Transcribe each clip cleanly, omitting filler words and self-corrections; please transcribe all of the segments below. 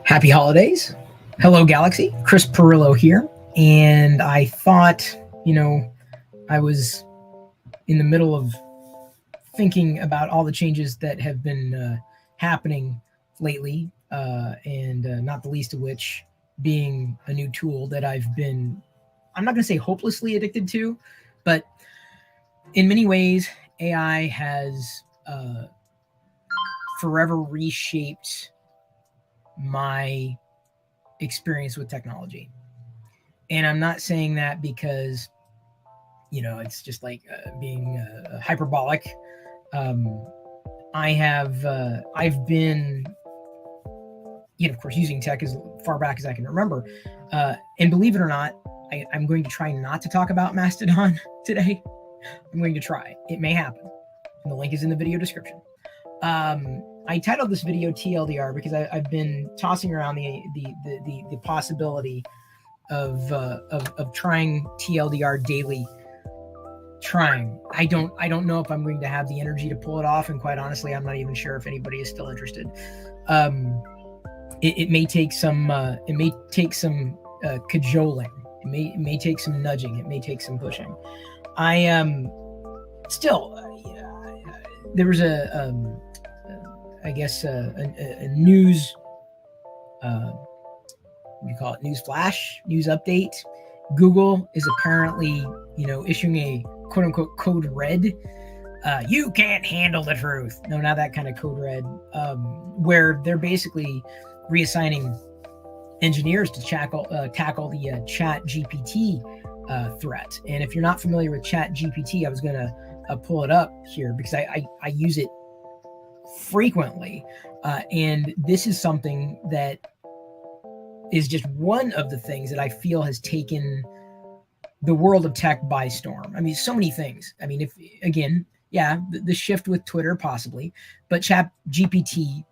Happy holidays. Hello, Galaxy. Chris Perillo here. And I thought, I was in the middle of thinking about all the changes that have been happening lately, and not the least of which being a new tool that I'm not going to say hopelessly addicted to, but in many ways, AI has forever reshaped my experience with technology. And I'm not saying that because, it's just like being hyperbolic. I've been, of course, using tech as far back as I can remember. And believe it or not, I'm going to try not to talk about Mastodon today. I'm going to try. It may happen. And the link is in the video description. I titled this video TLDR because I've been tossing around the possibility of trying TLDR daily. I don't know if I'm going to have the energy to pull it off, and quite honestly, I'm not even sure if anybody is still interested. It may take some cajoling. It may take some nudging. It may take some pushing. I am still. There was a news, what do you call it? News flash, news update. Google is apparently, issuing a quote unquote code red. You can't handle the truth. No, not that kind of code red, where they're basically reassigning engineers to tackle the ChatGPT threat. And if you're not familiar with ChatGPT, I was going to pull it up here because I use it frequently. And this is something that is just one of the things that I feel has taken the world of tech by storm. I mean, so many things. I mean, the shift with Twitter possibly, but ChatGPT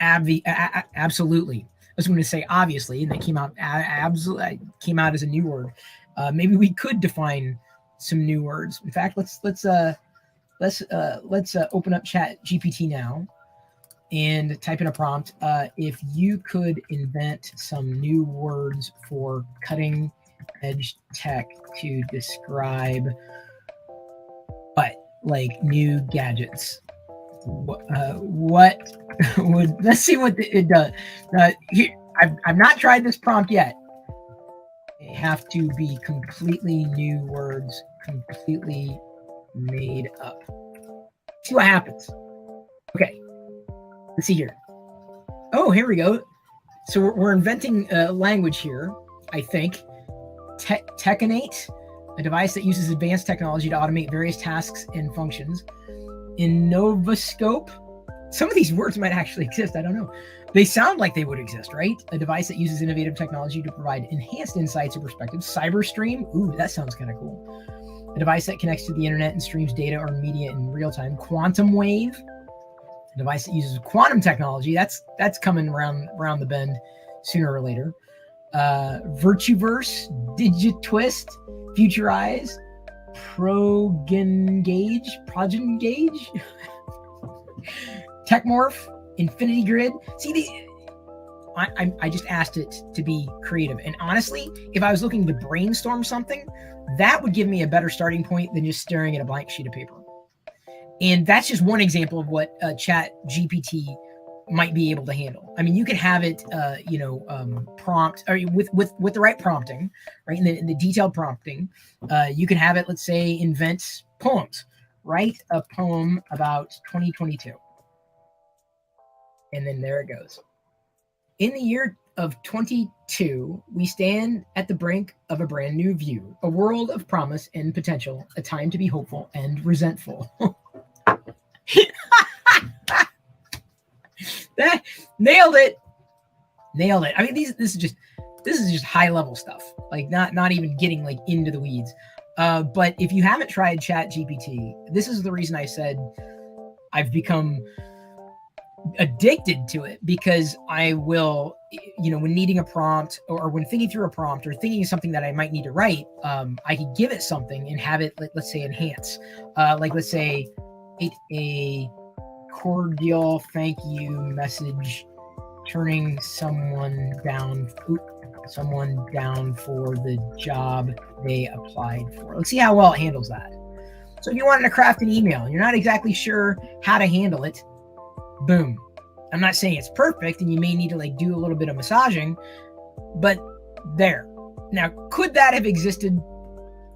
absolutely. I was going to say obviously, and that came out as a new word. Maybe we could define some new words. In fact, let's open up ChatGPT now and type in a prompt. If you could invent some new words for cutting edge tech to describe like new gadgets, what would, let's see what it does. Here, I've not tried this prompt yet. They have to be completely new words, completely made up. See what happens. Okay, let's see here. Oh, here we go. So we're inventing a language here, I think. Tekanate, a device that uses advanced technology to automate various tasks and functions. Innovoscope. Some of these words might actually exist. I don't know. They sound like they would exist, right? A device that uses innovative technology to provide enhanced insights or perspectives. Cyberstream. Ooh, that sounds kind of cool. A device that connects to the internet and streams data or media in real time. Quantum wave. A device that uses quantum technology. That's coming around the bend sooner or later. Virtueverse, Digitwist, Futurize, Progengage, Techmorph, Infinity Grid. See, I just asked it to be creative. And honestly, if I was looking to brainstorm something, that would give me a better starting point than just staring at a blank sheet of paper. And that's just one example of what ChatGPT might be able to handle. I mean, you could have it, prompt, or with the right prompting, right? In the detailed prompting, you could have it, let's say, invent poems, write a poem about 2022. And then there it goes. In the year of 22, we stand at the brink of a brand new view, a world of promise and potential, a time to be hopeful and resentful. That nailed it. I mean, this is just high level stuff, like not even getting like into the weeds. But if you haven't tried ChatGPT, this is the reason I said I've become addicted to it, because I will, when needing a prompt or when thinking through a prompt or thinking of something that I might need to write, I could give it something and have it, let's say, enhance. Like, let's say a cordial thank you message turning someone down for the job they applied for. Let's see how well it handles that. So if you wanted to craft an email and you're not exactly sure how to handle it, boom. I'm not saying it's perfect and you may need to like do a little bit of massaging, but there. Now, could that have existed,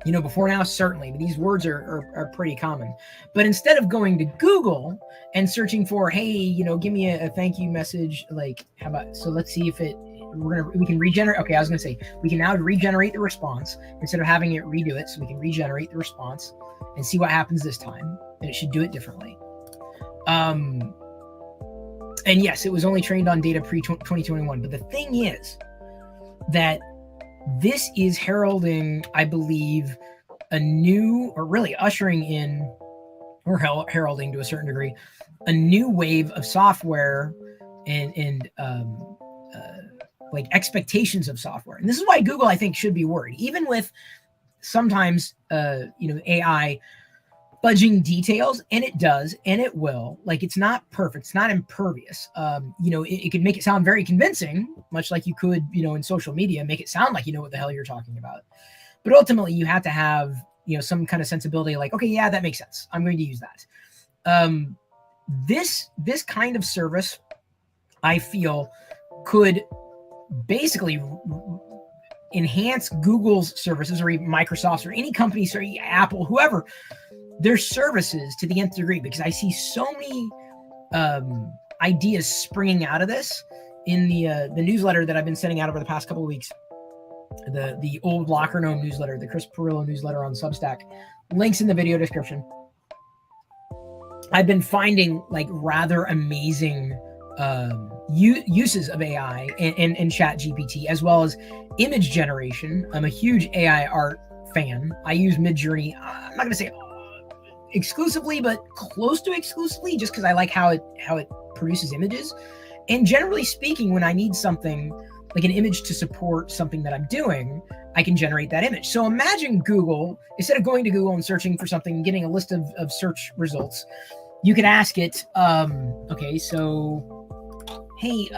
before now? Certainly, but these words are pretty common. But instead of going to Google and searching for, hey, give me a thank you message, like, how about, so let's see if we can regenerate. Okay, I was going to say, we can now regenerate the response instead of having it redo it. So we can regenerate the response and see what happens this time. And it should do it differently. And yes, it was only trained on data pre-2021. But the thing is that this is heralding, I believe, a new, or really ushering in, or heralding to a certain degree, a new wave of software and like expectations of software. And this is why Google, I think, should be worried, even with sometimes, AI fudging details, and it does, and it will. Like, it's not perfect, it's not impervious. It could make it sound very convincing, much like you could, in social media, make it sound like you know what the hell you're talking about. But ultimately, you have to have, some kind of sensibility, like, okay, yeah, that makes sense. I'm going to use that. This kind of service, I feel, could basically enhance Google's services, or even Microsoft's, or any company, or Apple, whoever, their services to the nth degree, because I see so many ideas springing out of this in the newsletter that I've been sending out over the past couple of weeks, the old Locker Gnome newsletter, the Chris Perillo newsletter on Substack. Links in the video description. I've been finding like rather amazing uses of AI and ChatGPT, as well as image generation. I'm a huge AI art fan. I use Midjourney. I'm not going to say exclusively, but close to exclusively, just because I like how it produces images. And generally speaking, when I need something like an image to support something that I'm doing, I can generate that image. So imagine Google, instead of going to Google and searching for something and getting a list of search results, you can ask it, okay, so, hey,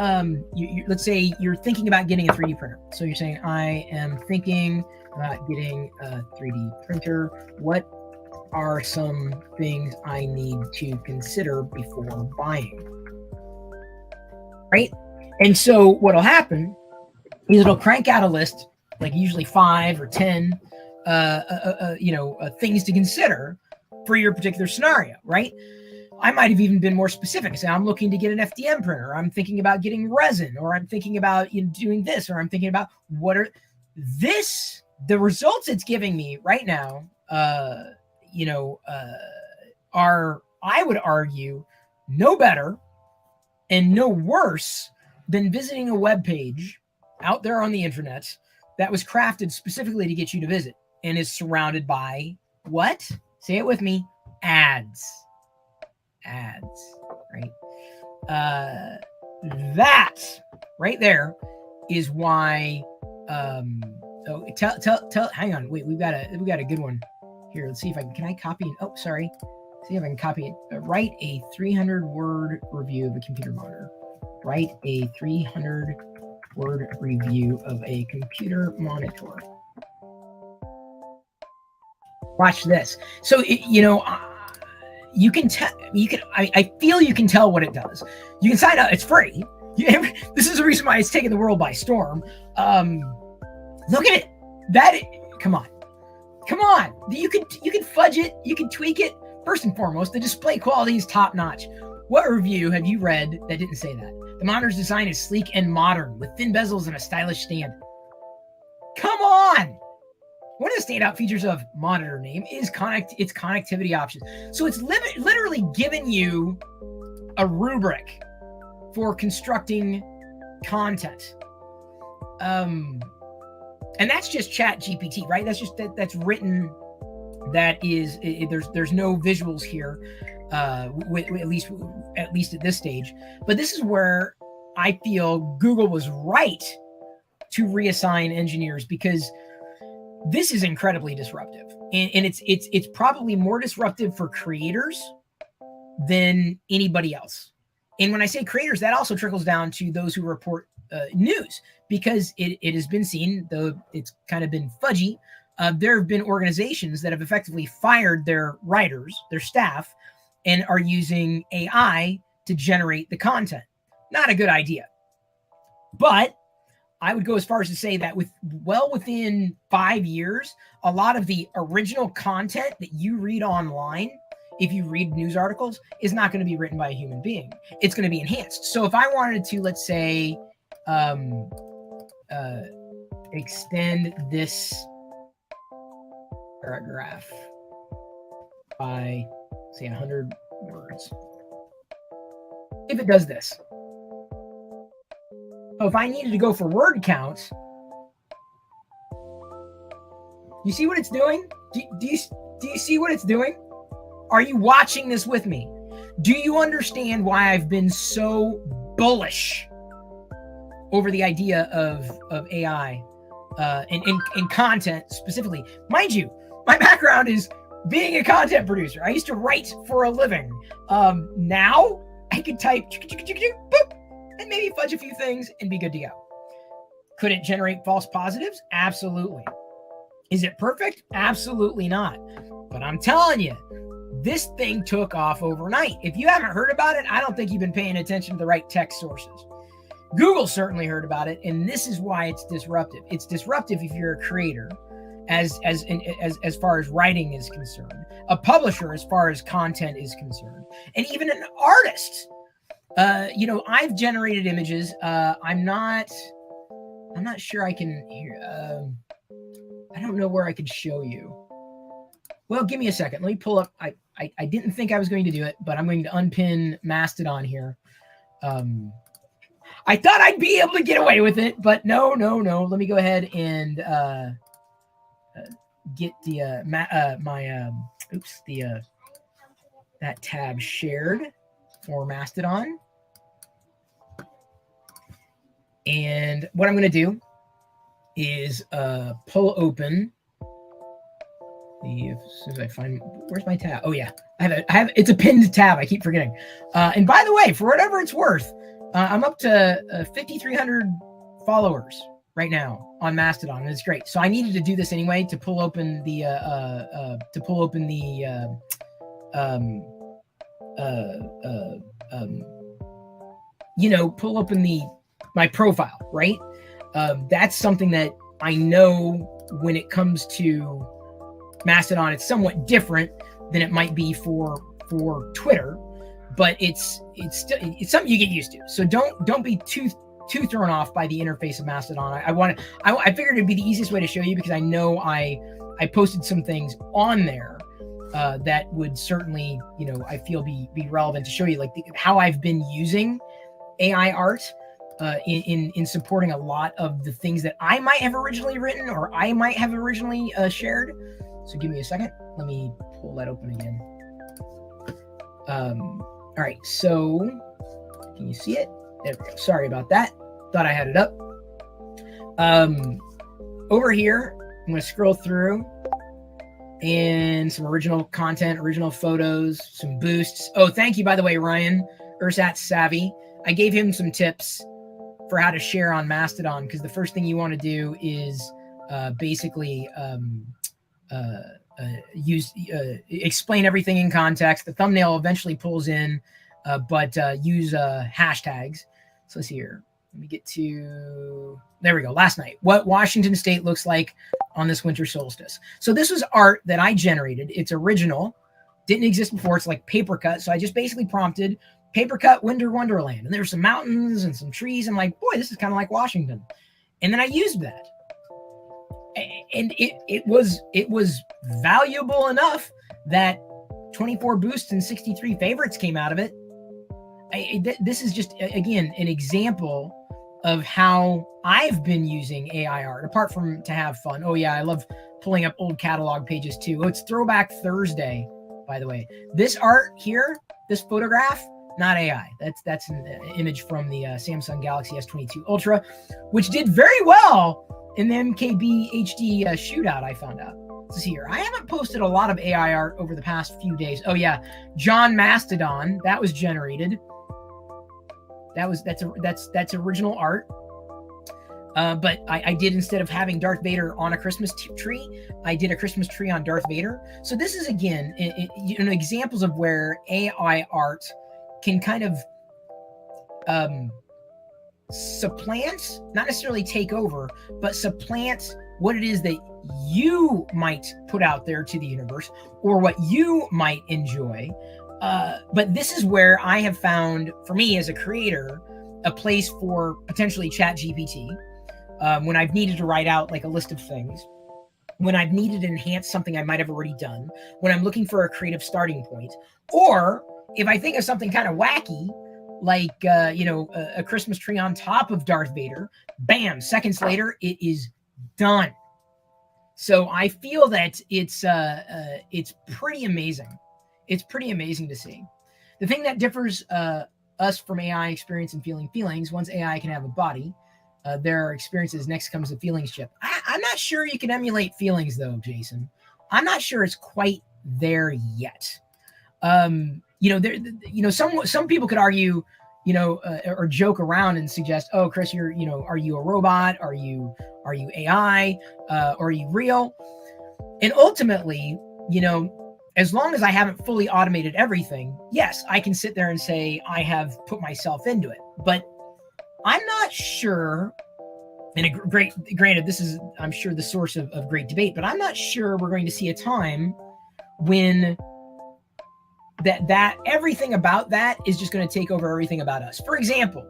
let's say you're thinking about getting a 3D printer. So you're saying, I am thinking about getting a 3D printer. What are some things I need to consider before buying? Right? And so what'll happen is it'll crank out a list, like usually 5 or 10, things to consider for your particular scenario, right? I might have even been more specific. Say, I'm looking to get an FDM printer. I'm thinking about getting resin, or I'm thinking about doing this, or I'm thinking about the results it's giving me right now, are, I would argue, no better and no worse than visiting a web page out there on the internet that was crafted specifically to get you to visit and is surrounded by what? Say it with me. Ads, right? That right there is why. Hang on, wait. We've got a good one here. Let's see if can I copy it? Oh, sorry. See if I can copy it. Write a 300-word review of a computer monitor. Write a 300-word review of a computer monitor. Watch this. So, you can tell. I feel you can tell what it does. You can sign up. It's free. This is the reason why it's taken the world by storm. Look at it. Come on. You can fudge it. You can tweak it. First and foremost, the display quality is top notch. What review have you read that didn't say that? The monitor's design is sleek and modern, with thin bezels and a stylish stand. Come on! One of the standout features of monitor name is its connectivity options. So it's literally giving you a rubric for constructing content. And that's just ChatGPT, right? That's just that's written. That is, there's no visuals here, at least at this stage. But this is where I feel Google was right to reassign engineers, because this is incredibly disruptive, and it's probably more disruptive for creators than anybody else. And when I say creators, that also trickles down to those who report news, because it has been seen, though it's kind of been fudgy, there have been organizations that have effectively fired their writers, their staff, and are using AI to generate the content. Not a good idea. But I would go as far as to say that within 5 years, a lot of the original content that you read online, if you read news articles, is not going to be written by a human being. It's going to be enhanced. So if I wanted to, let's say, extend this paragraph by, say, 100 words, if it does this. So if I needed to go for word counts, you see what it's doing? Do you see what it's doing? Are you watching this with me? Do you understand why I've been so bullish over the idea of AI and content specifically? Mind you, my background is being a content producer. I used to write for a living. Now I could type boop, and maybe fudge a few things and be good to go. Could it generate false positives? Absolutely. Is it perfect? Absolutely not. But I'm telling you, this thing took off overnight. If you haven't heard about it, I don't think you've been paying attention to the right tech sources. Google certainly heard about it, and this is why it's disruptive. It's disruptive if you're a creator, as far as writing is concerned, a publisher as far as content is concerned, and even an artist. I've generated images. I'm not sure I can hear. I don't know where I could show you. Well, give me a second. Let me pull up. I didn't think I was going to do it, but I'm going to unpin Mastodon here. I thought I'd be able to get away with it, but no. Let me go ahead and get the that tab shared for Mastodon. And what I'm going to do is pull open as soon as I find, where's my tab? Oh yeah, I have it's a pinned tab. I keep forgetting. And by the way, for whatever it's worth, I'm up to 5,300 followers right now on Mastodon, and it's great. So I needed to do this anyway to pull open the my profile, right? That's something that I know when it comes to Mastodon, it's somewhat different than it might be for Twitter, but it's something you get used to. So don't be too thrown off by the interface of Mastodon. I figured it'd be the easiest way to show you, because I know I posted some things on there that would certainly, I feel be relevant to show you, like how I've been using AI art in supporting a lot of the things that I might have originally written or I might have originally shared. So give me a second. Let me pull that open again. All right. So can you see it? There we go. Sorry about that. Thought I had it up. Over here, I'm going to scroll through and some original content, original photos, some boosts. Oh, thank you, by the way, Ryan, Ursat Savvy. I gave him some tips for how to share on Mastodon, because the first thing you want to do is basically explain everything in context. The thumbnail eventually pulls in, but use hashtags. So let's see here. Let me get to, there we go. Last night, what Washington State looks like on this winter solstice. So this was art that I generated. It's original, didn't exist before. It's like paper cut. So I just basically prompted paper cut winter wonderland, and there's some mountains and some trees. I'm like, boy, this is kind of like Washington. And then I used that, and it was valuable enough that 24 boosts and 63 favorites came out of it. This is just, again, an example of how I've been using AI art, apart from to have fun. Oh yeah, I love pulling up old catalog pages too. Oh, it's Throwback Thursday, by the way. This art here, this photograph, not AI. That's an image from the Samsung Galaxy S22 Ultra, which did very well in the MKB HD shootout, I found out. let's see here. I haven't posted a lot of AI art over the past few days. Oh yeah, John Mastodon, that was generated. That's original art. But I did, instead of having Darth Vader on a Christmas tree, I did a Christmas tree on Darth Vader. So this is, again, examples of where AI art can kind of supplant, not necessarily take over, but supplant what it is that you might put out there to the universe, or what you might enjoy. But this is where I have found, for me as a creator, a place for potentially ChatGPT. When I've needed to write out like a list of things, when I've needed to enhance something I might have already done, when I'm looking for a creative starting point, or if I think of something kind of wacky, like, a Christmas tree on top of Darth Vader, bam, seconds later, it is done. So I feel that it's pretty amazing. It's pretty amazing to see. The thing that differs us from AI experience and feeling feelings, once AI can have a body, there are experiences. Next comes the feelings chip. I'm not sure you can emulate feelings, though, Jason. I'm not sure it's quite there yet. Some people could argue, or joke around and suggest, oh, Chris, are you a robot? Are you AI? Or are you real? And ultimately, as long as I haven't fully automated everything, yes, I can sit there and say I have put myself into it. But I'm not sure, and granted, this is, I'm sure, the source of great debate, but I'm not sure we're going to see a time when that everything about that is just going to take over everything about us. For example,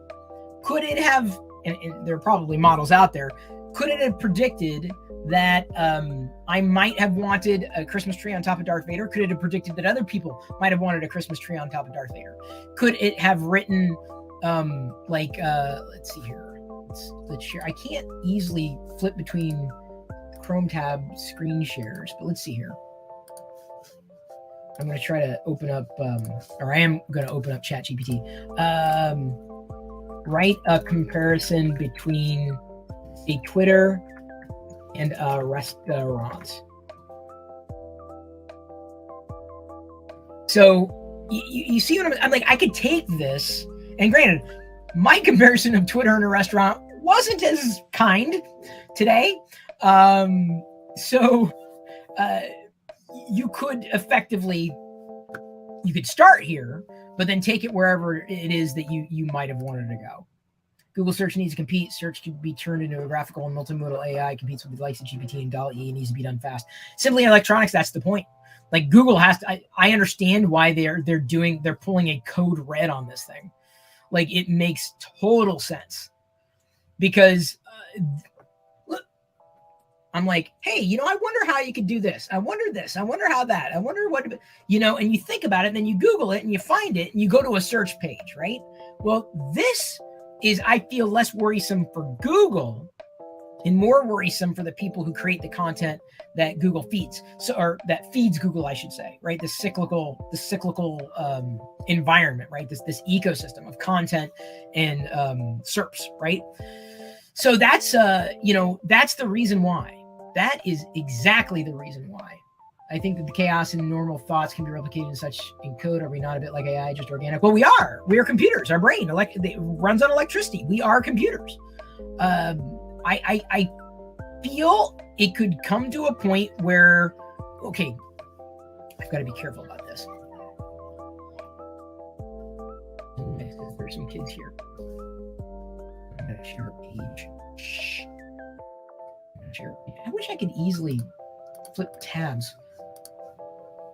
could it have, and there are probably models out there, could it have predicted that I might have wanted a Christmas tree on top of Darth Vader? Could it have predicted that other people might have wanted a Christmas tree on top of Darth Vader? Could it have written, let's see here. Let's share. I can't easily flip between Chrome tab screen shares, but let's see here. I'm going to try to open up, or I am going to open up ChatGPT. Write a comparison between a Twitter and a restaurant. So you see what I'm like? I could take this, and granted, my comparison of Twitter and a restaurant wasn't as kind today. You could effectively, you could start here, but then take it wherever it is that you might have wanted to go. Google search needs to compete. Search can be turned into a graphical and multimodal AI, competes with the likes of GPT and DALL-E, needs to be done fast. Simply electronics, that's the point. Like Google has to, I understand why they're pulling a code red on this thing. Like it makes total sense because look, I'm like, hey, I wonder how you could do this. I wonder this. I wonder how that. I wonder what, and you think about it, and then you Google it and you find it and you go to a search page, right? Well, this is, I feel, less worrisome for Google and more worrisome for the people who create the content that Google feeds. Or that feeds Google, I should say, right? The cyclical environment, right? This ecosystem of content and SERPs, right? So that's that's the reason why. That is exactly the reason why. I think that the chaos and normal thoughts can be replicated in code. Are we not a bit like AI, just organic? Well, we are. We are computers. Our brain it runs on electricity. We are computers. I feel it could come to a point where, okay, I've got to be careful about this. There's some kids here. I'm going to share a page. Shh. I wish I could easily flip tabs,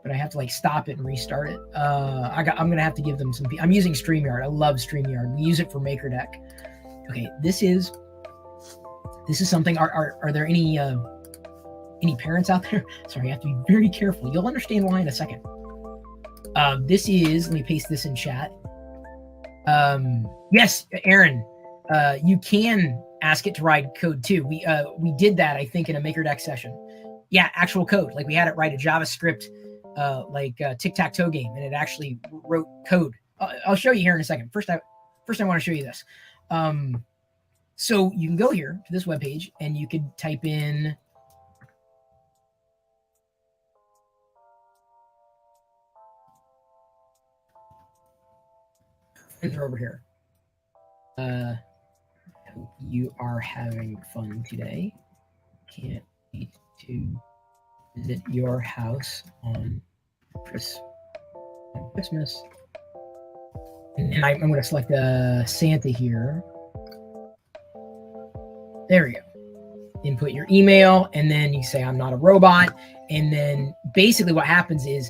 but I have to stop it and restart it. I'm going to have to give them some. I'm using StreamYard. I love StreamYard. We use it for MakerDeck. Okay, this is something. Are there any parents out there? Sorry, I have to be very careful. You'll understand why in a second. This is. Let me paste this in chat. Yes, Aaron. You can ask it to write code too. We did that, I think, in a MakerDeck session. Yeah, actual code. Like we had it write a JavaScript tic-tac-toe game, and it actually wrote code. I'll show you here in a second. First I want to show you this. So you can go here to this webpage, and you could type in friends are over here. You are having fun today. Can't wait to visit your house on Christmas. And I'm going to select Santa here. There we go. Input your email, and then you say, I'm not a robot. And then basically what happens is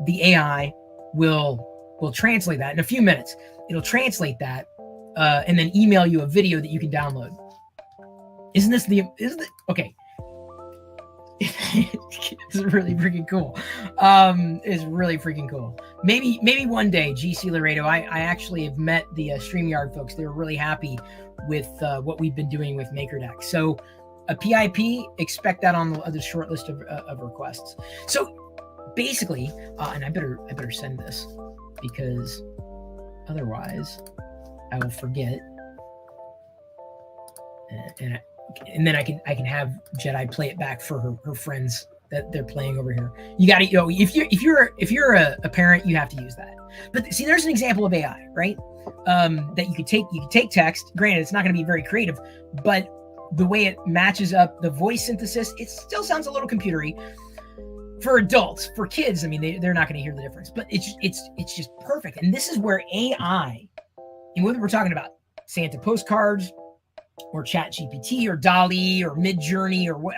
the AI will translate that in a few minutes. It'll translate that and then email you a video that you can download. Isn't this okay. It's really freaking cool. It's really freaking cool. Maybe one day, GC Laredo. I actually have met the StreamYard folks. They were really happy with what we've been doing with MakerDeck. So a PIP, expect that on the short list of requests. So basically, and I better send this because otherwise I will forget. And then I can have Jedi play it back for her friends that they're playing over here. You got to, if you're a parent, you have to use that. But see, there's an example of AI, right? That you could take text. Granted, it's not going to be very creative, but the way it matches up the voice synthesis, it still sounds a little computery. For adults, for kids, I mean, they're not going to hear the difference. But it's just perfect. And this is where AI, and whether we're talking about Santa postcards, or ChatGPT, or DALL-E, or Midjourney, or what.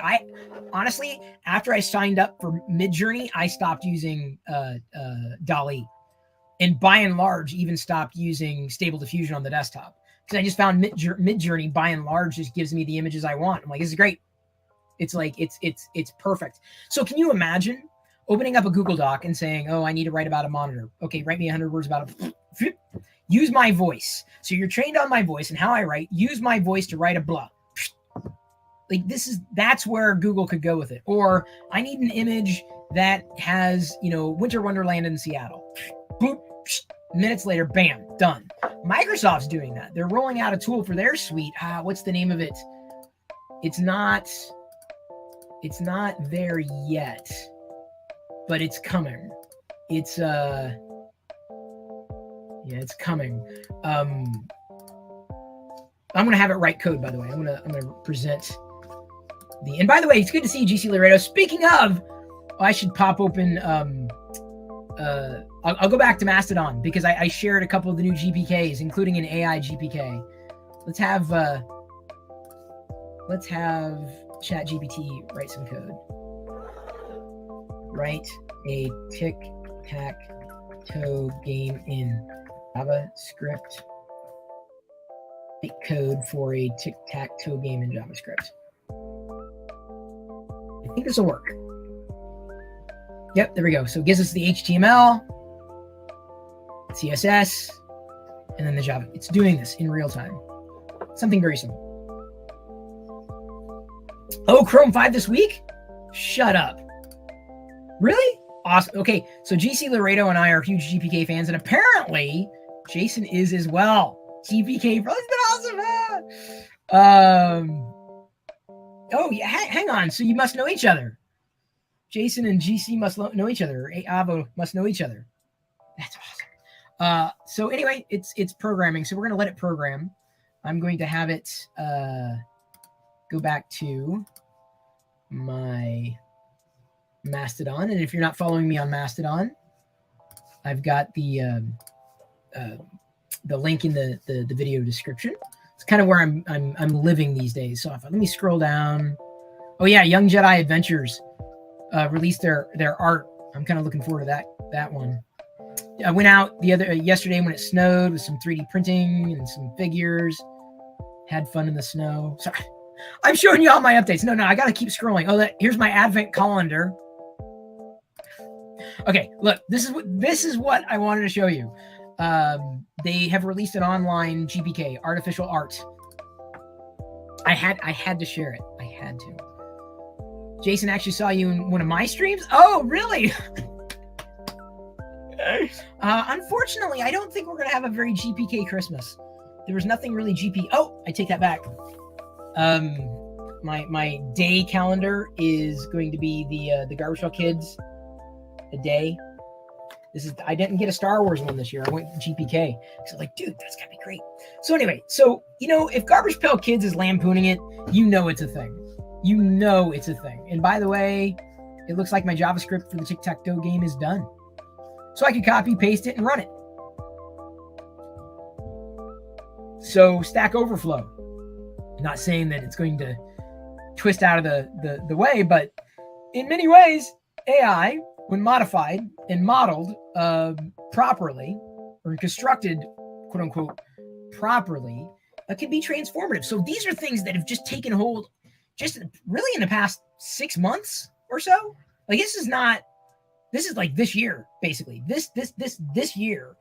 Honestly, after I signed up for Midjourney, I stopped using DALL-E, and by and large, even stopped using Stable Diffusion on the desktop, because I just found Midjourney by and large just gives me the images I want. I'm like, this is great. It's like it's perfect. So can you imagine opening up a Google Doc and saying, "Oh, I need to write about a monitor. Okay, write me 100 words about it." Use my voice. So you're trained on my voice and how I write. Use my voice to write a blah. Like that's where Google could go with it. Or I need an image that has, Winter Wonderland in Seattle. Boop. Minutes later, bam, done. Microsoft's doing that. They're rolling out a tool for their suite. What's the name of it? It's not there yet, but it's coming. It's it's coming. I'm gonna have it write code, by the way. I'm gonna present and by the way, it's good to see you, GC Laredo. Speaking of, I should pop open. I'll go back to Mastodon because I shared a couple of the new GPKs, including an AI GPK. Let's have ChatGPT write some code. Write a tic-tac-toe game in JavaScript. Write code for a tic-tac-toe game in JavaScript. I think this will work. Yep, there we go. So it gives us the HTML, CSS, and then the Java. It's doing this in real time. Something very simple. Oh, Chrome 5 this week? Shut up. Really? Awesome. Okay, so GC Laredo and I are huge GPK fans, and apparently Jason is as well. GPK, bro, it's been awesome. Oh, yeah, hang on. So you must know each other. Jason and GC must know each other. Avo must know each other. That's awesome. So anyway, it's programming. So we're going to let it program. I'm going to have it go back to my Mastodon. And if you're not following me on Mastodon, I've got the link in the video description. It's kind of where I'm living these days. So let me scroll down. Oh yeah, Young Jedi Adventures released their art. I'm kind of looking forward to that one. I went out yesterday when it snowed with some 3D printing and some figures. Had fun in the snow. Sorry, I'm showing you all my updates. No, I got to keep scrolling. Oh, here's my advent calendar. Okay, look, this is what I wanted to show you. They have released an online GPK, artificial art. I had to share it. I had to. Jason actually saw you in one of my streams. Oh, really? Unfortunately, I don't think we're gonna have a very GPK Christmas. There was nothing really GP. Oh, I take that back. My day calendar is going to be the Garbage Pail Kids a day. I didn't get a Star Wars one this year. I went GPK. So like, dude, that's gotta be great. So anyway, so if Garbage Pail Kids is lampooning it, it's a thing. It's a thing. And by the way, it looks like my JavaScript for the tic-tac-toe game is done. So I can copy, paste it, and run it. So Stack Overflow. Not saying that it's going to twist out of the way, but in many ways, AI, when modified and modeled properly, or constructed, quote unquote, properly, can be transformative. So these are things that have just taken hold just really in the past 6 months or so. Like this is like this year, basically. This year.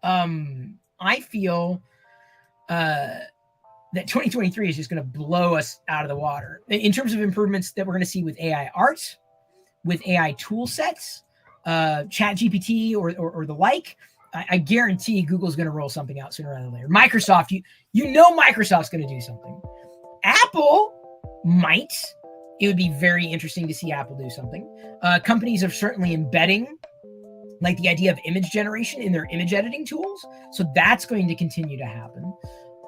I feel that 2023 is just going to blow us out of the water in terms of improvements that we're going to see with AI art, with AI tool sets, ChatGPT or the like. I guarantee Google's going to roll something out sooner rather than later. Microsoft, Microsoft's going to do something. Apple might. It would be very interesting to see Apple do something. Companies are certainly embedding like the idea of image generation in their image editing tools. So that's going to continue to happen.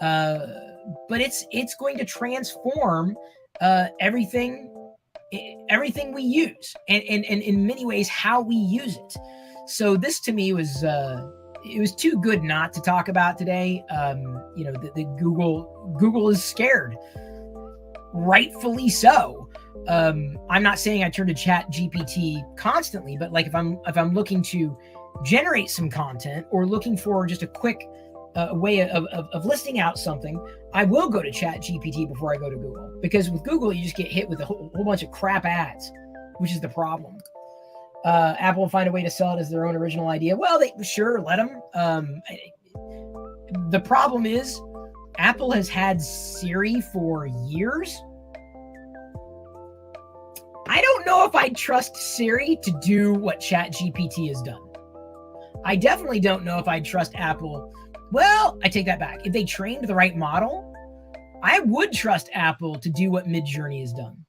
But it's going to transform everything we use and in many ways how we use it. So this to me was it was too good not to talk about today. The Google is scared, rightfully so. I'm not saying I turn to ChatGPT constantly, but like if I'm looking to generate some content or looking for just a quick way of listing out something, I will go to ChatGPT before I go to Google, because with Google you just get hit with a whole bunch of crap ads, which is the problem. Apple will find a way to sell it as their own original idea. Well, they sure let them. The problem is Apple has had Siri for years. I don't know if I trust Siri to do what ChatGPT has done. I definitely don't know if I trust Apple. Well, I take that back. If they trained the right model, I would trust Apple to do what Midjourney has done.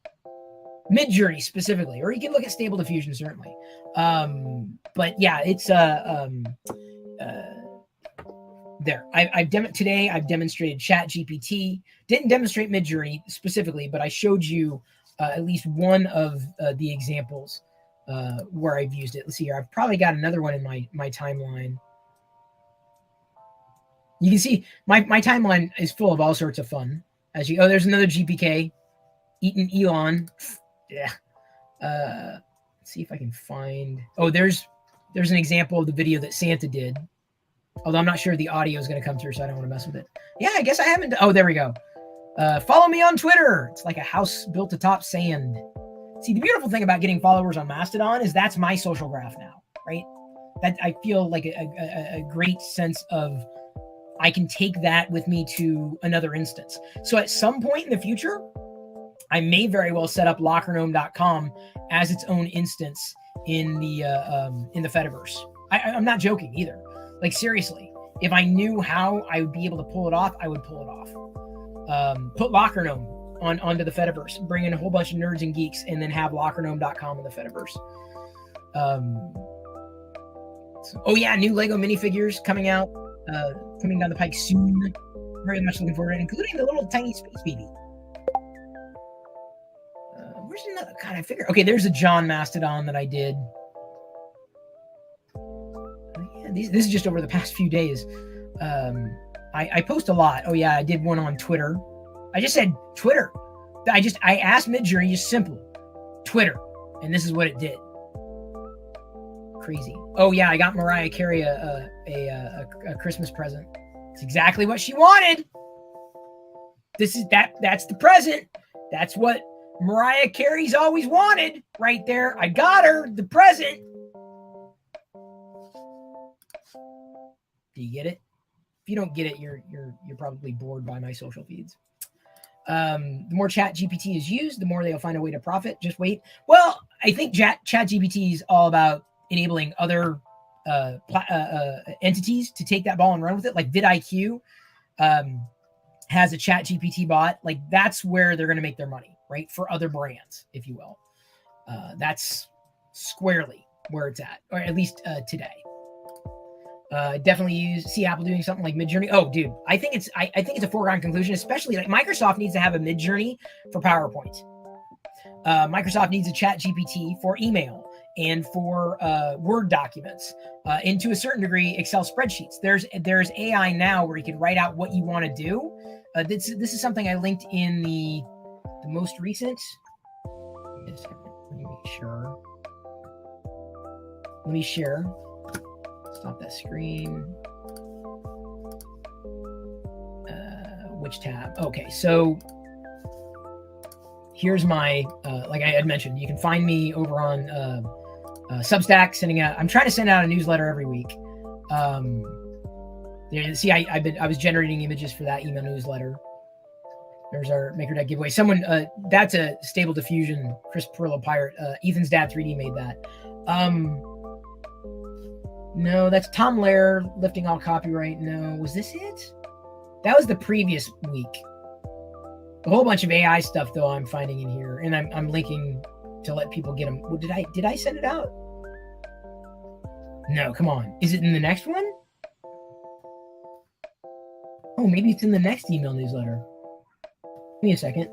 Midjourney specifically, or you can look at Stable Diffusion certainly. But yeah, it's there. I've demonstrated ChatGPT. Didn't demonstrate Midjourney specifically, but I showed you at least one of the examples where I've used it. Let's see here. I've probably got another one in my timeline. You can see my timeline is full of all sorts of fun. There's another GPK. Eaton Elon. Yeah. Let's see if I can find. Oh, there's an example of the video that Santa did. Although I'm not sure the audio is going to come through, so I don't want to mess with it. Yeah, I guess I haven't. Oh, there we go. Follow me on Twitter. It's like a house built atop sand. See, the beautiful thing about getting followers on Mastodon is that's my social graph now, right? That I feel like a great sense of I can take that with me to another instance. So at some point in the future, I may very well set up lockergnome.com as its own instance in the Fediverse. I'm not joking either. Like seriously, if I knew how I would be able to pull it off, I would pull it off. Put LockerGnome onto the Fediverse, bring in a whole bunch of nerds and geeks, and then have lockergnome.com in the Fediverse. Oh yeah, new Lego minifigures coming out, coming down the pike soon. Very much looking forward to it, including the little tiny space baby. Where's another kind of figure? Okay, there's a John Mastodon that I did. Yeah, this is just over the past few days. I post a lot. Oh yeah, I did one on Twitter. I just said Twitter. I asked Midjourney, just simple, Twitter, and this is what it did. Crazy. Oh yeah, I got Mariah Carey a Christmas present. It's exactly what she wanted. That's the present. That's what Mariah Carey's always wanted right there. I got her the present. Do you get it? If you don't get it, you're probably bored by my social feeds. The more ChatGPT is used, the more they'll find a way to profit. Just wait. Well, I think ChatGPT is all about enabling other entities to take that ball and run with it. Like vidIQ has a ChatGPT bot. Like that's where they're going to make their money, right? For other brands, if you will. That's squarely where it's at, or at least today. Definitely see Apple doing something like Midjourney. Oh, dude, I think it's a foregone conclusion, especially like Microsoft needs to have a Midjourney for PowerPoint. Microsoft needs a ChatGPT for email and for Word documents, and to a certain degree, Excel spreadsheets. There's AI now where you can write out what you want to do. This is something I linked in the most recent. Let me make sure. Let me share. Stop that screen. Which tab? Okay, so here's my, like I had mentioned, you can find me over on Substack. I'm trying to send out a newsletter every week. See, I was generating images for that email newsletter. There's our Maker Deck giveaway. Someone, that's a Stable Diffusion, Chris Perillo Pirate. Ethan's dad 3D made that. No, that's Tom Lehrer lifting all copyright. No, was this it? That was the previous week. A whole bunch of AI stuff though I'm finding in here, and I'm linking to let people get them. Well, did I send it out? No, come on. Is it in the next one? Oh, maybe it's in the next email newsletter. Give me a second.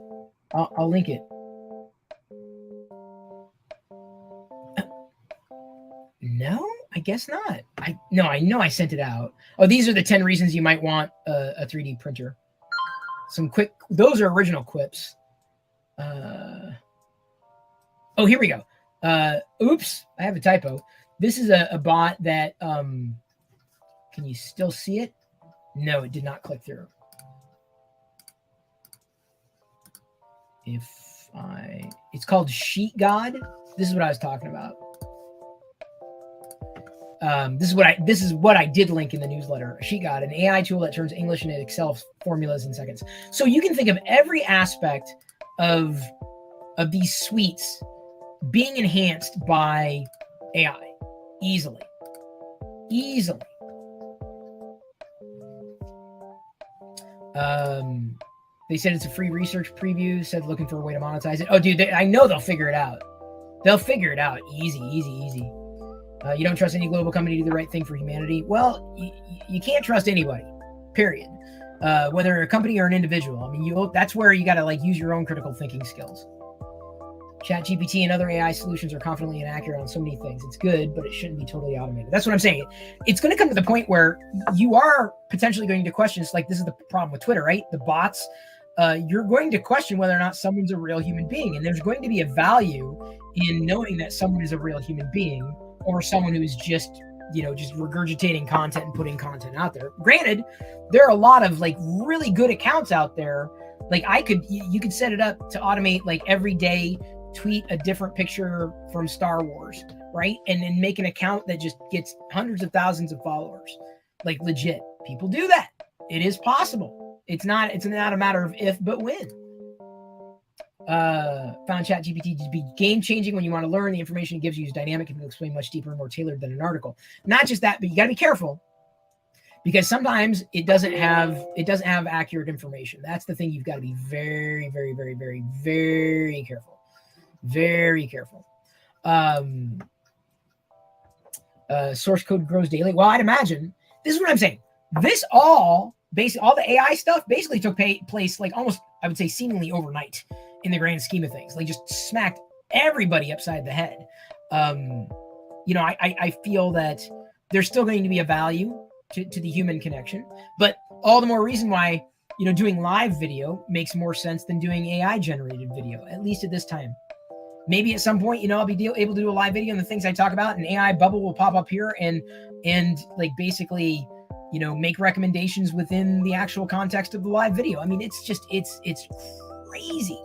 I'll link it. No, I guess not. I know I sent it out. Oh, these are the 10 reasons you might want a 3D printer. Some quick, those are original quips. Oh, here we go. Oops, I have a typo. This is a bot that, can you still see it? No, it did not click through. It's called Sheet God. This is what I was talking about. This is what I did link in the newsletter. Sheet God, an AI tool that turns English into Excel formulas in seconds. So you can think of every aspect of these suites being enhanced by AI easily. They said it's a free research preview. Said looking for a way to monetize it. Oh, dude, I know they'll figure it out. They'll figure it out. Easy. You don't trust any global company to do the right thing for humanity. Well, you can't trust anybody, period. Whether a company or an individual. I mean, that's where you got to like use your own critical thinking skills. ChatGPT and other AI solutions are confidently inaccurate on so many things. It's good, but it shouldn't be totally automated. That's what I'm saying. It's going to come to the point where you are potentially going to question. It's like this is the problem with Twitter, right? The bots. You're going to question whether or not someone's a real human being, and there's going to be a value in knowing that someone is a real human being over someone who's just regurgitating content and putting content out there. Granted, there are a lot of like really good accounts out there. Like you could set it up to automate like every day tweet a different picture from Star Wars, right? And then make an account that just gets hundreds of thousands of followers. Like legit, people do that. It is possible. It's not a matter of if, but when. Found ChatGPT to be game-changing when you want to learn. The information it gives you is dynamic and will explain much deeper and more tailored than an article. Not just that, but you got to be careful because sometimes it doesn't have accurate information. That's the thing. You've got to be very, very, very, very, very careful. Very careful. Source code grows daily. Well, I'd imagine this is what I'm saying. This all the AI stuff basically took place like almost, I would say, seemingly overnight in the grand scheme of things. Like just smacked everybody upside the head. I feel that there's still going to be a value to the human connection, but all the more reason why, doing live video makes more sense than doing AI generated video, at least at this time. Maybe at some point, I'll be able to do a live video and the things I talk about, an AI bubble will pop up here and like basically, make recommendations within the actual context of the live video. I mean, it's crazy.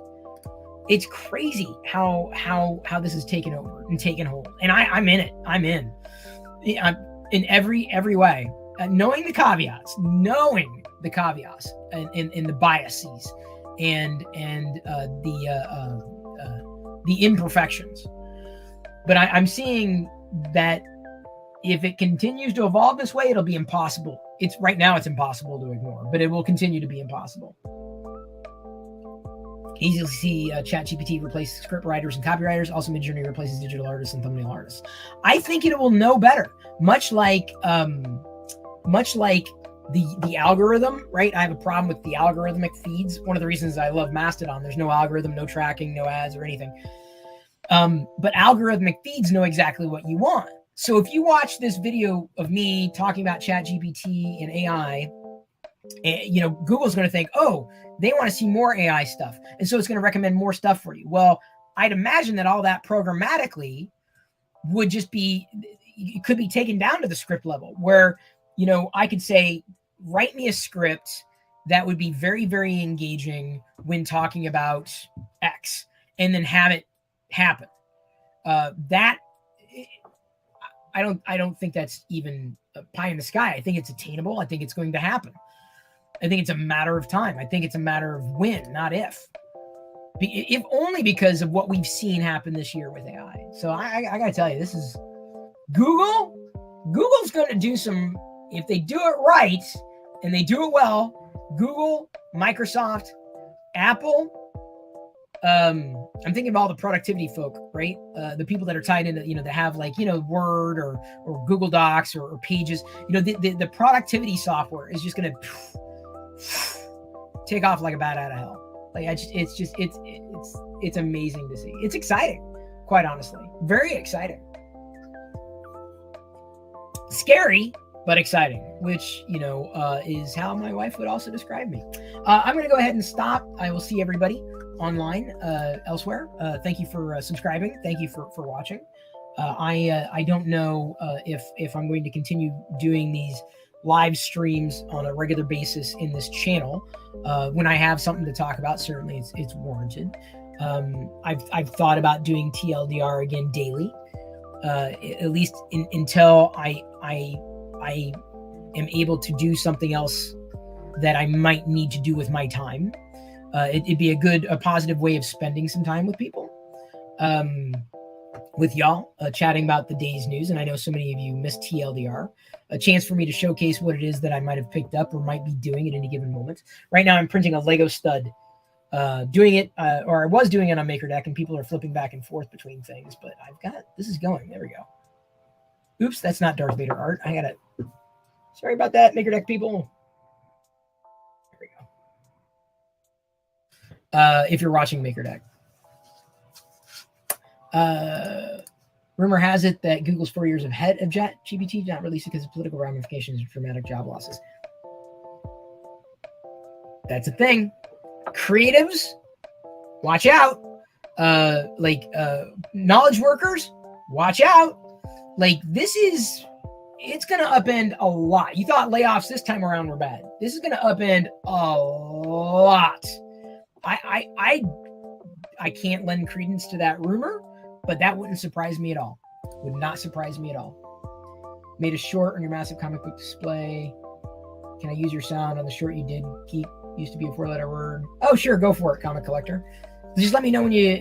It's crazy how this is taken over and taken hold. And I'm in it. I'm in in every way, knowing the caveats and the biases and the imperfections. But I'm seeing that if it continues to evolve this way, it'll be impossible. Right now it's impossible to ignore, but it will continue to be impossible. Easily see ChatGPT replace script writers and copywriters. Also, Midjourney replaces digital artists and thumbnail artists. I think it will know better. Much like much like the algorithm, right? I have a problem with the algorithmic feeds. One of the reasons I love Mastodon, there's no algorithm, no tracking, no ads or anything. But algorithmic feeds know exactly what you want. So if you watch this video of me talking about ChatGPT and AI, Google's going to think, oh, they want to see more AI stuff. And so it's going to recommend more stuff for you. Well, I'd imagine that all that programmatically would just be, it could be taken down to the script level where, I could say, write me a script that would be very, very engaging when talking about X, and then have it happen. That I don't think that's even a pie in the sky. I think it's attainable. I think it's going to happen. I think it's a matter of time. I think it's a matter of when, not if. If only because of what we've seen happen this year with AI. So I got to tell you, this is Google. Google's going to do some, if they do it right and they do it well, Google, Microsoft, Apple. I'm thinking of all the productivity folk, right? The people that are tied into, that have Word or Google Docs or Pages. The productivity software is just going to take off like a bat out of hell. Like it's amazing to see. It's exciting, quite honestly. Very exciting. Scary, but exciting, which, is how my wife would also describe me. I'm going to go ahead and stop. I will see everybody online elsewhere. Thank you for subscribing. Thank you for watching. I don't know if I'm going to continue doing these live streams on a regular basis in this channel. When I have something to talk about, certainly it's warranted. I've thought about doing TLDR again daily, at least until I am able to do something else that I might need to do with my time. It'd be a positive way of spending some time with people, with y'all, chatting about the day's news. And I know so many of you miss TLDR, a chance for me to showcase what it is that I might have picked up or might be doing at any given moment. Right now, I'm printing a Lego stud, doing it, or I was doing it on MakerDeck, and people are flipping back and forth between things. But this is going. There we go. Oops, that's not Darth Vader art. Sorry about that, MakerDeck people. There we go. If you're watching MakerDeck. Rumor has it that Google's 4 years ahead of ChatGPT did not release it because of political ramifications and dramatic job losses. That's a thing. Creatives, watch out. Knowledge workers, watch out. It's going to upend a lot. You thought layoffs this time around were bad. This is going to upend a lot. I can't lend credence to that rumor, but that wouldn't surprise me at all. Would not surprise me at all. Made a short on your massive comic book display. Can I use your sound on the short you did keep? Used to be a 4-letter word. Oh, sure, go for it, comic collector. Just let me know when you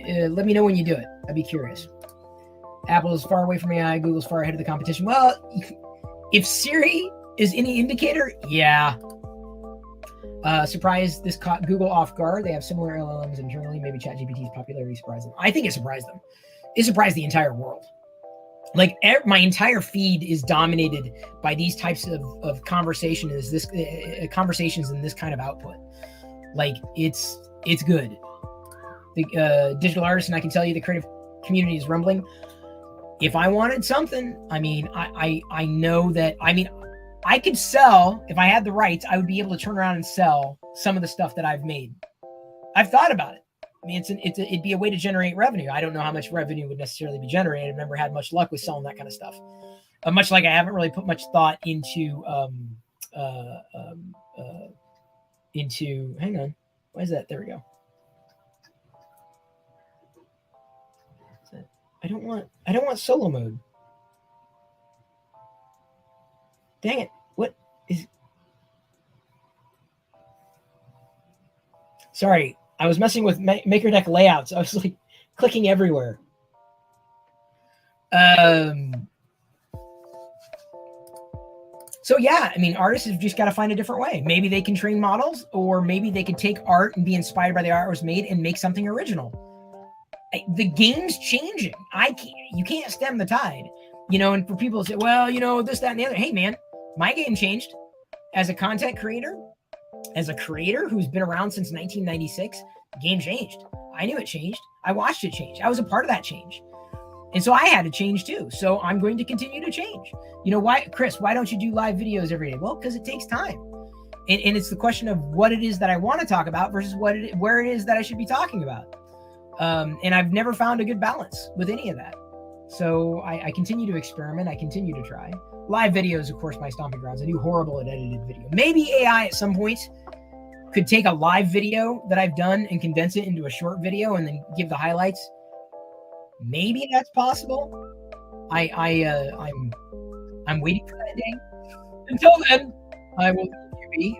do it. I'd be curious. Apple is far away from AI. Google's far ahead of the competition. Well, if Siri is any indicator, yeah. Surprised this caught Google off guard. They have similar LLMs internally. Maybe ChatGPT's popularity surprised them. I think it surprised them. It surprised the entire world. My entire feed is dominated by these types of conversations. Conversations and this kind of output. It's good. The digital artist, and I can tell you the creative community is rumbling. If I wanted something, I know that. I could sell, if I had the rights, I would be able to turn around and sell some of the stuff that I've made. I've thought about it. It'd be a way to generate revenue. I don't know how much revenue would necessarily be generated. I've never had much luck with selling that kind of stuff. Much like I haven't really put much thought into, hang on. Why is that? There we go. I don't want solo mode. Dang it. What is... Sorry, I was messing with MakerDeck layouts. I was clicking everywhere. So yeah, artists have just got to find a different way. Maybe they can train models, or maybe they can take art and be inspired by the art was made and make something original. The game's changing. You can't stem the tide. And for people to say, well, this, that, and the other. Hey, man, My game changed as a content creator, as a creator who's been around since 1996. The game changed. I knew it changed. I watched it change. I was a part of that change. And so I had to change too. So I'm going to continue to change. You know, why, Chris, why don't you do live videos every day? Well, because it takes time. And it's the question of what it is that I want to talk about versus where it is that I should be talking about. And I've never found a good balance with any of that. So I continue to experiment. I continue to try. Live videos, of course, my stomping grounds. I do horrible at edited video. Maybe AI at some point could take a live video that I've done and condense it into a short video and then give the highlights. Maybe that's possible. I'm waiting for that day. Until then, I will be.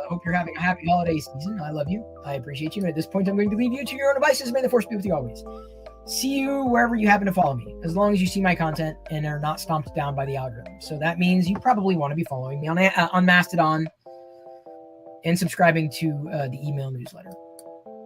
Hope you're having a happy holiday season. I love you. I appreciate you. And at this point, I'm going to leave you to your own devices. May the force be with you always. See you wherever you happen to follow me, as long as you see my content and are not stomped down by the algorithm. So that means you probably want to be following me on Mastodon and subscribing to the email newsletter.